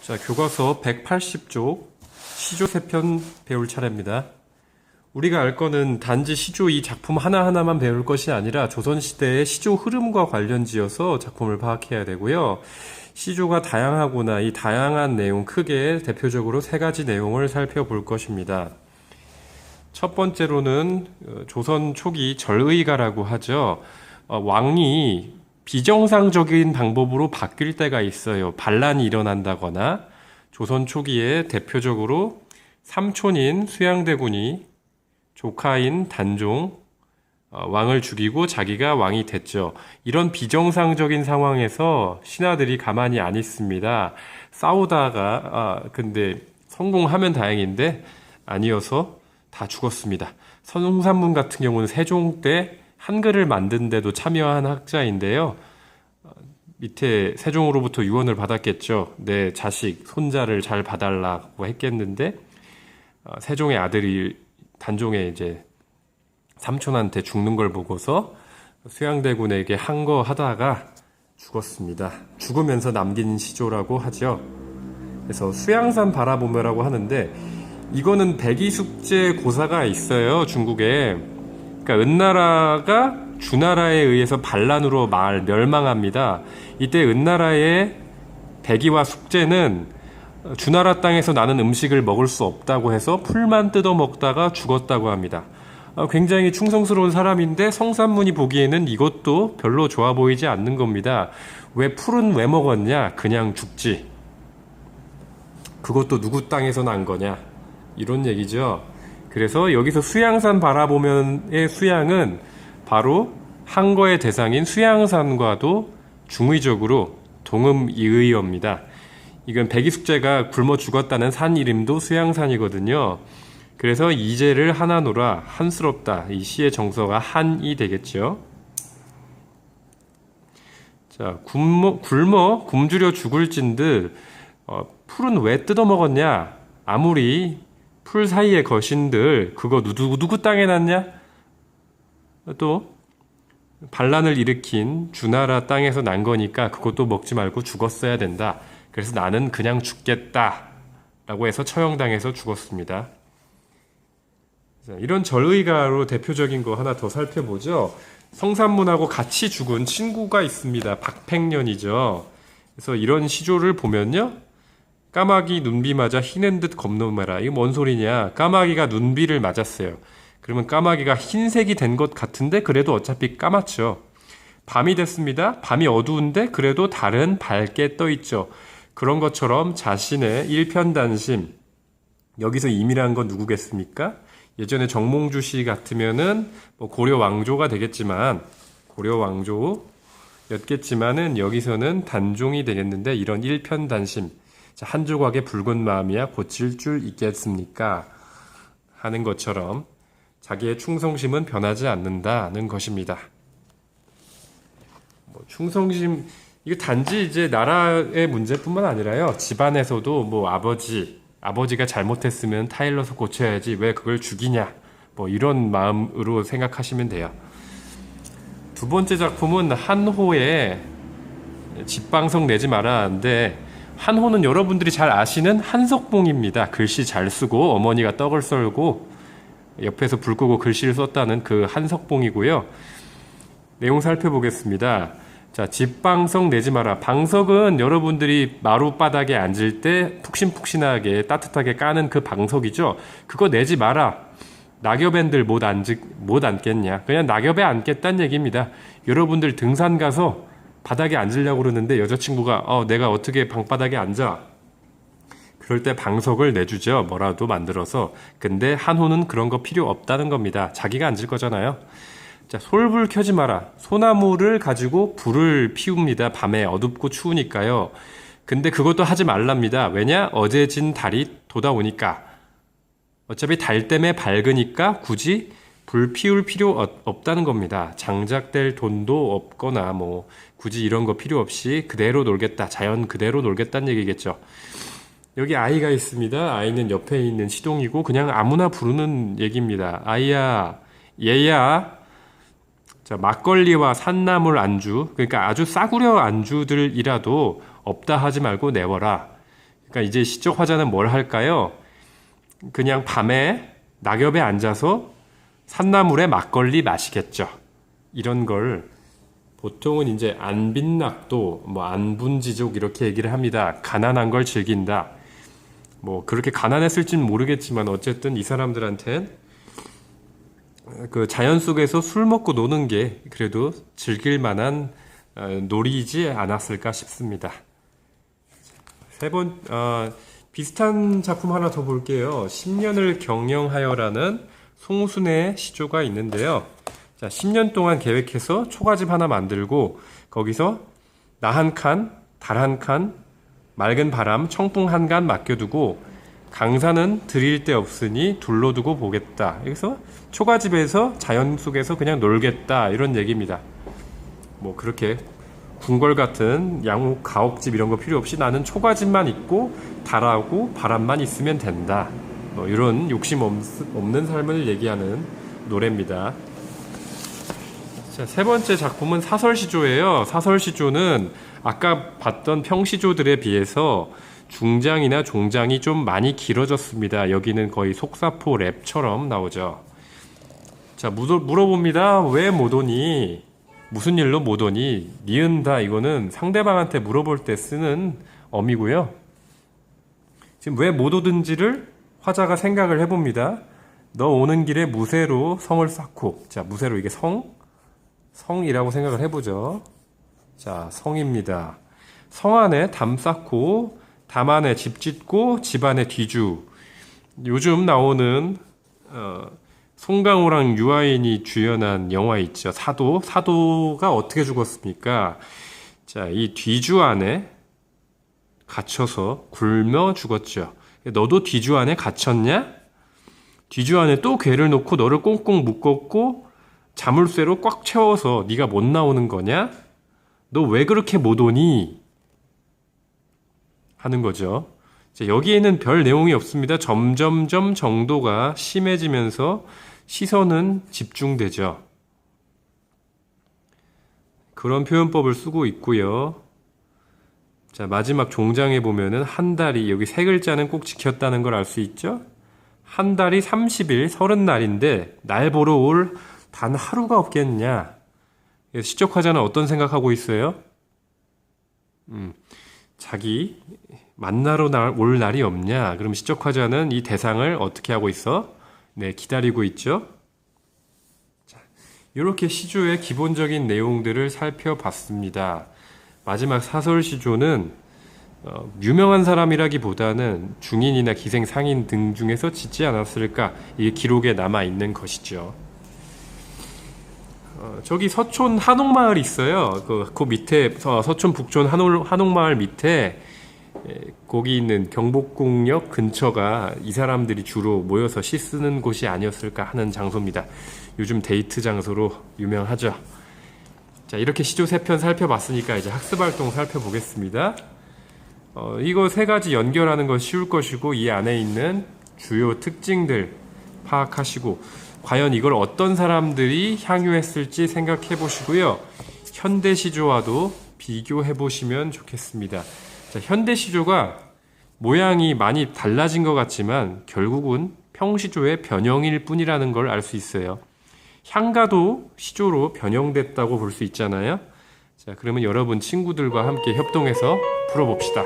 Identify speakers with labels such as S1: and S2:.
S1: 자, 교과서 180쪽 시조 세편 배울 차례입니다. 우리가 알 거는 단지 시조 이 작품 하나하나만 배울 것이 아니라 조선시대의 시조 흐름과 관련지어서 작품을 파악해야 되고요. 시조가 다양하구나, 이 다양한 내용, 크게 대표적으로 세 가지 내용을 살펴볼 것입니다. 첫 번째로는 조선 초기 절의가라고 하죠. 왕이 비정상적인 방법으로 바뀔 때가 있어요. 반란이 일어난다거나. 조선 초기에 대표적으로 삼촌인 수양대군이 조카인 단종 왕을 죽이고 자기가 왕이 됐죠. 이런 비정상적인 상황에서 신하들이 가만히 안 있습니다. 싸우다가 근데 성공하면 다행인데 아니어서 다 죽었습니다. 성삼문 같은 경우는 세종 때 한글을 만든 데도 참여한 학자인데요. 밑에 세종으로부터 유언을 받았겠죠. 내 자식, 손자를 잘 봐달라고 했겠는데 세종의 아들이 단종의 이제 삼촌한테 죽는 걸 보고서 수양대군에게 한 거 하다가 죽었습니다. 죽으면서 남긴 시조라고 하죠. 그래서 수양산 바라보며라고 하는데 이거는 백이숙제 고사가 있어요. 중국에. 그러니까 은나라가 주나라에 의해서 반란으로 멸망합니다. 이때 은나라의 백이와 숙제는 주나라 땅에서 나는 음식을 먹을 수 없다고 해서 풀만 뜯어 먹다가 죽었다고 합니다. 굉장히 충성스러운 사람인데 성삼문이 보기에는 이것도 별로 좋아 보이지 않는 겁니다. 왜 풀은 왜 먹었냐? 그냥 죽지. 그것도 누구 땅에서 난 거냐? 이런 얘기죠. 그래서 여기서 수양산 바라보면의 수양은 바로 항거의 대상인 수양산과도 중의적으로 동음이의어입니다. 이건 백이숙제가 굶어 죽었다는 산 이름도 수양산이거든요. 그래서 이제를 하나노라, 한스럽다. 이 시의 정서가 한이 되겠죠. 자, 굶주려 죽을진들 풀은 왜 뜯어먹었냐? 아무리 풀 사이의 거신들 그거 누구 땅에 났냐? 또 반란을 일으킨 주나라 땅에서 난 거니까 그것도 먹지 말고 죽었어야 된다. 그래서 나는 그냥 죽겠다 라고 해서 처형당해서 죽었습니다. 자, 이런 절의가로 대표적인 거 하나 더 살펴보죠. 성삼문하고 같이 죽은 친구가 있습니다. 박팽년이죠. 그래서 이런 시조를 보면요, 까마귀 눈비 맞아 흰엔 듯 겁놈아라. 이거 뭔 소리냐? 까마귀가 눈비를 맞았어요. 그러면 까마귀가 흰색이 된 것 같은데 그래도 어차피 까맣죠. 밤이 됐습니다. 밤이 어두운데 그래도 달은 밝게 떠 있죠. 그런 것처럼 자신의 일편단심, 여기서 임이라는 건 누구겠습니까? 예전에 정몽주 씨 같으면은 고려 왕조가 되겠지만, 고려 왕조였겠지만은 여기서는 단종이 되겠는데 이런 일편단심, 한 조각의 붉은 마음이야 고칠 줄 있겠습니까? 하는 것처럼 자기의 충성심은 변하지 않는다는 것입니다. 충성심, 이거 단지 이제 나라의 문제뿐만 아니라요, 집안에서도 아버지가 잘못했으면 타일러서 고쳐야지 왜 그걸 죽이냐, 이런 마음으로 생각하시면 돼요. 두 번째 작품은 한호의 집방석 내지 마라인데, 한호는 여러분들이 잘 아시는 한석봉입니다. 글씨 잘 쓰고 어머니가 떡을 썰고 옆에서 불 끄고 글씨를 썼다는 그 한석봉이고요. 내용 살펴보겠습니다. 자, 집방석 내지 마라. 방석은 여러분들이 마룻바닥에 앉을 때 푹신푹신하게 따뜻하게 까는 그 방석이죠. 그거 내지 마라. 낙엽엔들 못 앉겠냐. 그냥 낙엽에 앉겠다는 얘기입니다. 여러분들 등산 가서 바닥에 앉으려고 그러는데 여자친구가 내가 어떻게 방바닥에 앉아? 그럴 때 방석을 내주죠. 뭐라도 만들어서. 근데 한호는 그런 거 필요 없다는 겁니다. 자기가 앉을 거잖아요. 자, 솔불 켜지 마라. 소나무를 가지고 불을 피웁니다. 밤에 어둡고 추우니까요. 근데 그것도 하지 말랍니다. 왜냐? 어제 진 달이 돋아오니까. 어차피 달 때문에 밝으니까 굳이 불 피울 필요 없다는 겁니다. 장작될 돈도 없거나 굳이 이런 거 필요 없이 그대로 놀겠다. 자연 그대로 놀겠다는 얘기겠죠. 여기 아이가 있습니다. 아이는 옆에 있는 시동이고 그냥 아무나 부르는 얘기입니다. 아이야, 얘야. 자, 막걸리와 산나물 안주, 그러니까 아주 싸구려 안주들이라도 없다 하지 말고 내워라. 그러니까 이제 시적 화자는 뭘 할까요? 그냥 밤에 낙엽에 앉아서 산나물에 막걸리 마시겠죠. 이런 걸 보통은 이제 안빈낙도, 뭐 안분지족 이렇게 얘기를 합니다. 가난한 걸 즐긴다. 뭐 그렇게 가난했을지는 모르겠지만 어쨌든 이 사람들한텐 그 자연 속에서 술 먹고 노는 게 그래도 즐길 만한 놀이이지 않았을까 싶습니다. 비슷한 작품 하나 더 볼게요. 10년을 경영하여라는 송순의 시조가 있는데요. 자, 10년 동안 계획해서 초가집 하나 만들고 거기서 나 한 칸, 달 한 칸, 맑은 바람, 청풍 한 간 맡겨두고 강산은 들일 데 없으니 둘러두고 보겠다. 여기서 초가집에서 자연 속에서 그냥 놀겠다 이런 얘기입니다. 뭐 그렇게 궁궐 같은 양옥 가옥집 이런 거 필요 없이 나는 초가집만 있고 달하고 바람만 있으면 된다. 뭐 이런 욕심 없는 삶을 얘기하는 노래입니다. 자, 세 번째 작품은 사설시조예요. 사설시조는 아까 봤던 평시조들에 비해서 중장이나 종장이 좀 많이 길어졌습니다. 여기는 거의 속사포 랩처럼 나오죠. 자, 물어봅니다. 왜 못 오니? 무슨 일로 못 오니? 니은다. 이거는 상대방한테 물어볼 때 쓰는 어미고요. 지금 왜 못 오든지를 화자가 생각을 해봅니다. 너 오는 길에 무쇠로 성을 쌓고, 자, 무쇠로 이게 성이라고 생각을 해보죠. 자, 성입니다. 성 안에 담 쌓고, 담 안에 집 짓고, 집 안에 뒤주. 요즘 나오는 송강호랑 유아인이 주연한 영화 있죠. 사도. 사도가 어떻게 죽었습니까? 자, 이 뒤주 안에 갇혀서 굶어 죽었죠. 너도 뒤주 안에 갇혔냐? 뒤주 안에 또 괴를 놓고 너를 꽁꽁 묶었고 자물쇠로 꽉 채워서 네가 못 나오는 거냐? 너 왜 그렇게 못 오니? 하는 거죠. 자, 여기에는 별 내용이 없습니다. 점점점 정도가 심해지면서 시선은 집중되죠. 그런 표현법을 쓰고 있고요. 자, 마지막 종장에 보면은 한 달이, 여기 세 글자는 꼭 지켰다는 걸 알 수 있죠? 한 달이 30일, 30날인데 날 보러 올 단 하루가 없겠냐? 시적화자는 어떤 생각하고 있어요? 자기 만나러 올 날이 없냐? 그럼 시적화자는 이 대상을 어떻게 하고 있어? 네, 기다리고 있죠? 자, 이렇게 시조의 기본적인 내용들을 살펴봤습니다. 마지막 사설시조는 유명한 사람이라기보다는 중인이나 기생, 상인 등 중에서 짓지 않았을까? 이게 기록에 남아있는 것이죠. 저기 서촌 한옥마을 있어요. 그 밑에 서촌 북촌 한옥마을 밑에 거기 있는 경복궁역 근처가 이 사람들이 주로 모여서 시 쓰는 곳이 아니었을까 하는 장소입니다. 요즘 데이트 장소로 유명하죠. 자, 이렇게 시조 3편 살펴봤으니까 이제 학습활동 살펴보겠습니다. 이거 3가지 연결하는 거 쉬울 것이고 이 안에 있는 주요 특징들 파악하시고 과연 이걸 어떤 사람들이 향유했을지 생각해 보시고요. 현대 시조와도 비교해 보시면 좋겠습니다. 자, 현대 시조가 모양이 많이 달라진 것 같지만 결국은 평시조의 변형일 뿐이라는 걸 알 수 있어요. 향가도 시조로 변형됐다고 볼 수 있잖아요. 자, 그러면 여러분 친구들과 함께 협동해서 풀어봅시다.